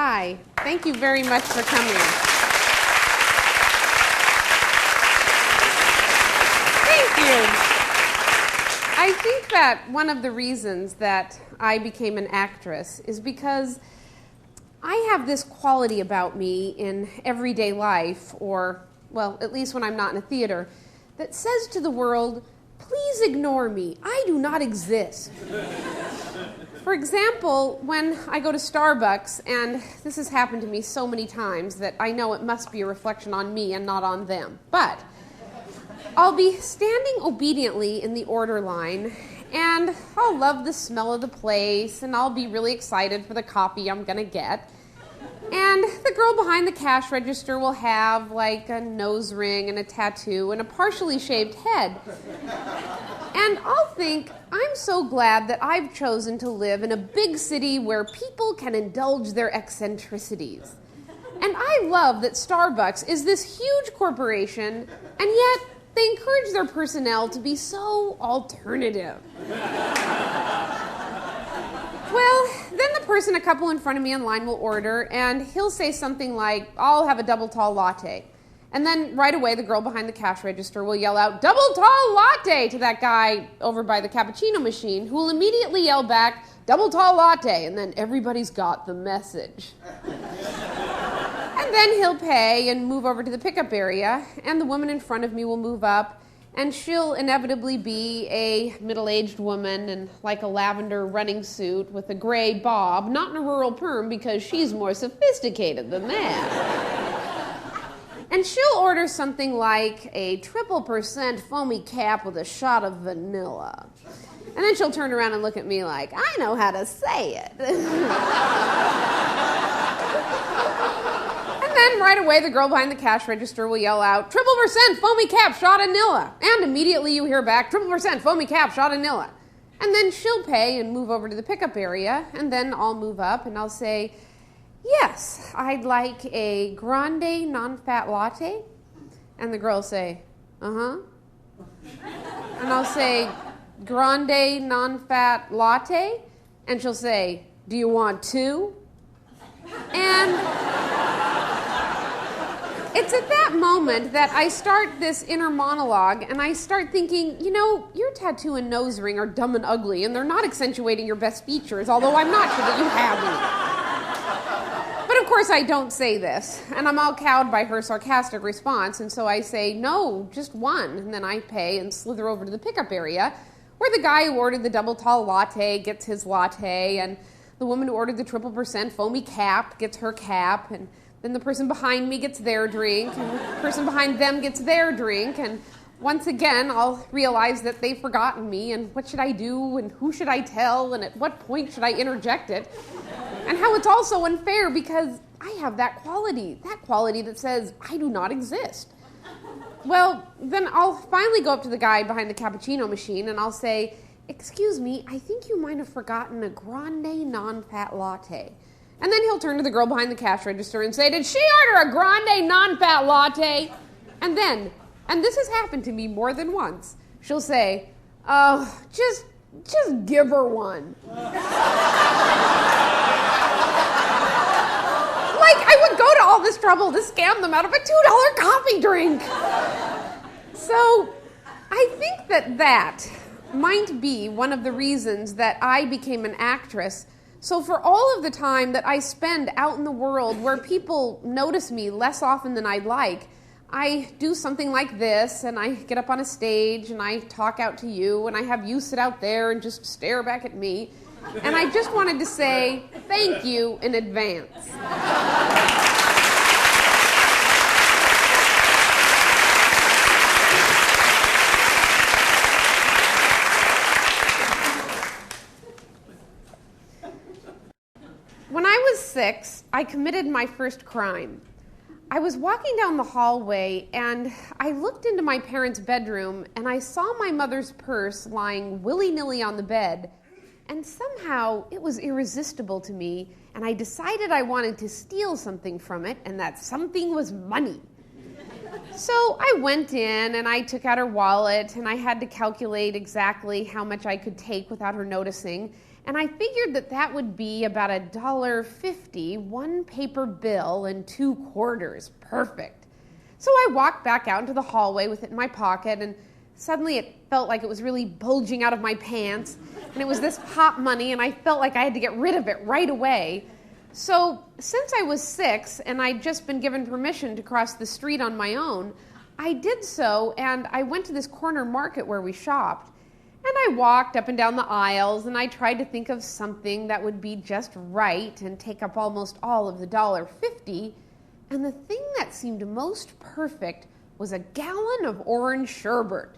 Hi. Thank you very much for coming. Thank you. I think that one of the reasons that I became an actress is because I have this quality about me in everyday life, or, well, at least when I'm not in a theater, that says to the world, please ignore me. I do not exist. For example, when I go to Starbucks, and this has happened to me so many times that I know it must be a reflection on me and not on them, but I'll be standing obediently in the order line, and I'll love the smell of the place, and I'll be really excited for the coffee I'm going to get. And the girl behind the cash register will have like a nose ring and a tattoo and a partially shaved head. And I'll think, I'm so glad that I've chosen to live in a big city where people can indulge their eccentricities. And I love that Starbucks is this huge corporation, and yet they encourage their personnel to be so alternative. Well, then the person a couple in front of me in line will order, and he'll say something like, I'll have a double tall latte. And then right away, the girl behind the cash register will yell out, double tall latte, to that guy over by the cappuccino machine, who will immediately yell back, double tall latte, and then everybody's got the message. And then he'll pay and move over to the pickup area, and the woman in front of me will move up, and she'll inevitably be a middle-aged woman in like a lavender running suit with a gray bob, not in a rural perm because she's more sophisticated than that. And she'll order something like a 3% foamy cap with a shot of vanilla. And then she'll turn around and look at me like, I know how to say it. And then right away, the girl behind the cash register will yell out, 3% foamy cap, shot of vanilla. And immediately you hear back, 3% foamy cap, shot of vanilla. And then she'll pay and move over to the pickup area, and then I'll move up and I'll say, yes, I'd like a grande non-fat latte. And the girl will say, uh-huh. And I'll say, grande non-fat latte. And she'll say, do you want two? And it's at that moment that I start this inner monologue, and I start thinking, you know, your tattoo and nose ring are dumb and ugly, and they're not accentuating your best features, although I'm not sure that you have any. But of course I don't say this, and I'm all cowed by her sarcastic response, and so I say, no, just one, and then I pay and slither over to the pickup area, where the guy who ordered the double tall latte gets his latte, and the woman who ordered the 3% foamy cap gets her cap, and then the person behind me gets their drink, and the person behind them gets their drink, and once again, I'll realize that they've forgotten me, and what should I do, and who should I tell, and at what point should I interject it, and how it's also unfair because I have that quality that says I do not exist. Well, then I'll finally go up to the guy behind the cappuccino machine, and I'll say, excuse me, I think you might have forgotten a grande non-fat latte. And then he'll turn to the girl behind the cash register and say, did she order a grande non-fat latte? And then, and this has happened to me more than once, she'll say, oh, just give her one. Like I would go to all this trouble to scam them out of a $2 coffee drink. So I think that might be one of the reasons that I became an actress. So for all of the time that I spend out in the world where people notice me less often than I'd like, I do something like this, and I get up on a stage, and I talk out to you, and I have you sit out there and just stare back at me. And I just wanted to say thank you in advance. When I was 6, I committed my first crime. I was walking down the hallway, and I looked into my parents' bedroom, and I saw my mother's purse lying willy-nilly on the bed, and somehow it was irresistible to me, and I decided I wanted to steal something from it, and that something was money. So I went in and I took out her wallet and I had to calculate exactly how much I could take without her noticing. And I figured that that would be about $1.50, one paper bill and 2 quarters. Perfect. So I walked back out into the hallway with it in my pocket, and suddenly it felt like it was really bulging out of my pants. And it was this hot money, and I felt like I had to get rid of it right away. So since I was 6 and I'd just been given permission to cross the street on my own, I did so, and I went to this corner market where we shopped. And I walked up and down the aisles, and I tried to think of something that would be just right and take up almost all of the $1.50. And the thing that seemed most perfect was a gallon of orange sherbet.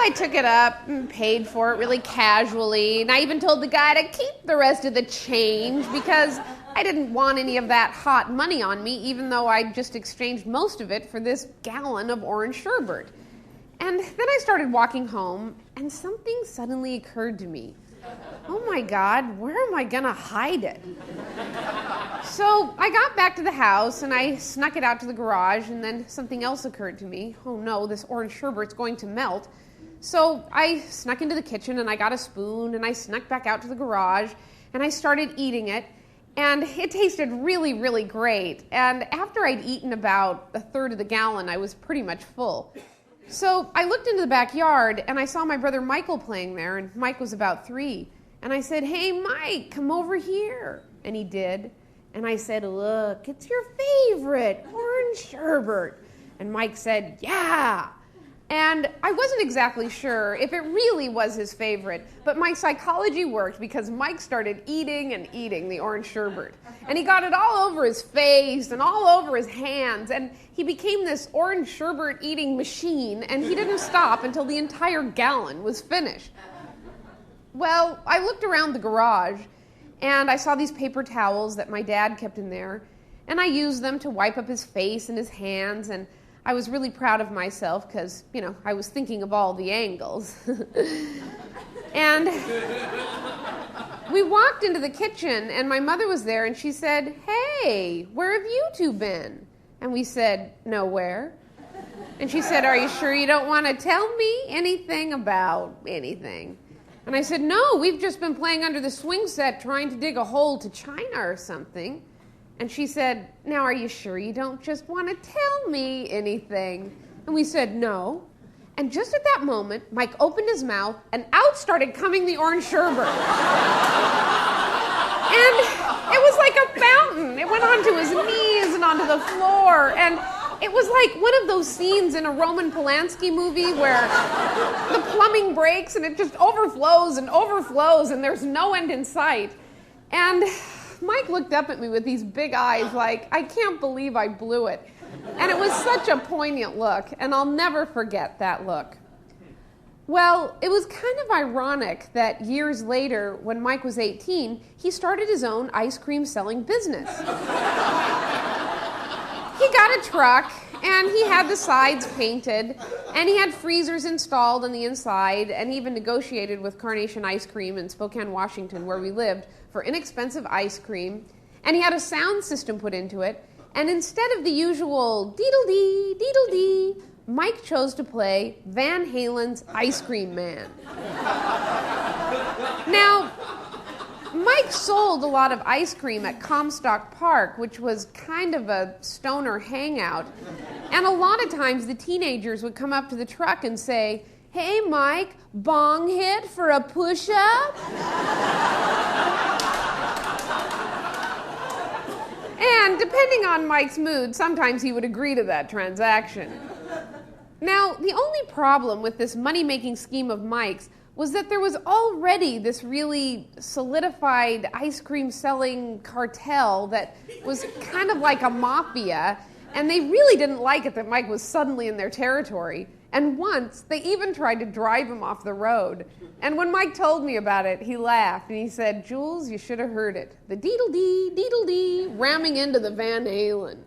I took it up and paid for it really casually, and I even told the guy to keep the rest of the change because I didn't want any of that hot money on me, even though I just exchanged most of it for this gallon of orange sherbet. And then I started walking home, and something suddenly occurred to me. Oh my God, where am I gonna hide it? So I got back to the house and I snuck it out to the garage, and then something else occurred to me. Oh no, this orange sherbet's going to melt. So I snuck into the kitchen and I got a spoon and I snuck back out to the garage and I started eating it, and it tasted really, really great. And after I'd eaten about 1/3 of the gallon, I was pretty much full. So I looked into the backyard and I saw my brother Michael playing there, and Mike was about 3. And I said, "Hey, Mike, come over here." And he did. And I said, "Look, it's your favorite, orange sherbet." And Mike said, "Yeah." And I wasn't exactly sure if it really was his favorite, but my psychology worked because Mike started eating and eating the orange sherbet. And he got it all over his face and all over his hands, and he became this orange sherbet eating machine, and he didn't stop until the entire gallon was finished. Well, I looked around the garage, and I saw these paper towels that my dad kept in there, and I used them to wipe up his face and his hands, and I was really proud of myself because, I was thinking of all the angles. And we walked into the kitchen, and my mother was there, and she said, "Hey, where have you two been?" And we said, "Nowhere." And she said, "Are you sure you don't want to tell me anything about anything?" And I said, "No, we've just been playing under the swing set trying to dig a hole to China or something." And she said, "Now, are you sure you don't just want to tell me anything?" And we said, "No." And just at that moment, Mike opened his mouth, and out started coming the orange sherbet. And it was like a fountain. It went onto his knees and onto the floor. And it was like one of those scenes in a Roman Polanski movie where the plumbing breaks and it just overflows, and there's no end in sight. And Mike looked up at me with these big eyes like, I can't believe I blew it. And it was such a poignant look, and I'll never forget that look. Well, it was kind of ironic that years later, when Mike was 18, he started his own ice cream selling business. He got a truck, and he had the sides painted, and he had freezers installed on the inside, and even negotiated with Carnation Ice Cream in Spokane, Washington, where we lived, for inexpensive ice cream, and he had a sound system put into it, and instead of the usual deedle-dee, deedle-dee, Mike chose to play Van Halen's Ice Cream Man. Now, Mike sold a lot of ice cream at Comstock Park, which was kind of a stoner hangout, and a lot of times the teenagers would come up to the truck and say, "Hey, Mike, bong hit for a push-up?" And depending on Mike's mood, sometimes he would agree to that transaction. Now, the only problem with this money-making scheme of Mike's was that there was already this really solidified ice cream selling cartel that was kind of like a mafia, and they really didn't like it that Mike was suddenly in their territory. And once, they even tried to drive him off the road. And when Mike told me about it, he laughed, and he said, "Jules, you should have heard it. The deedle-dee, ramming into the Van Halen."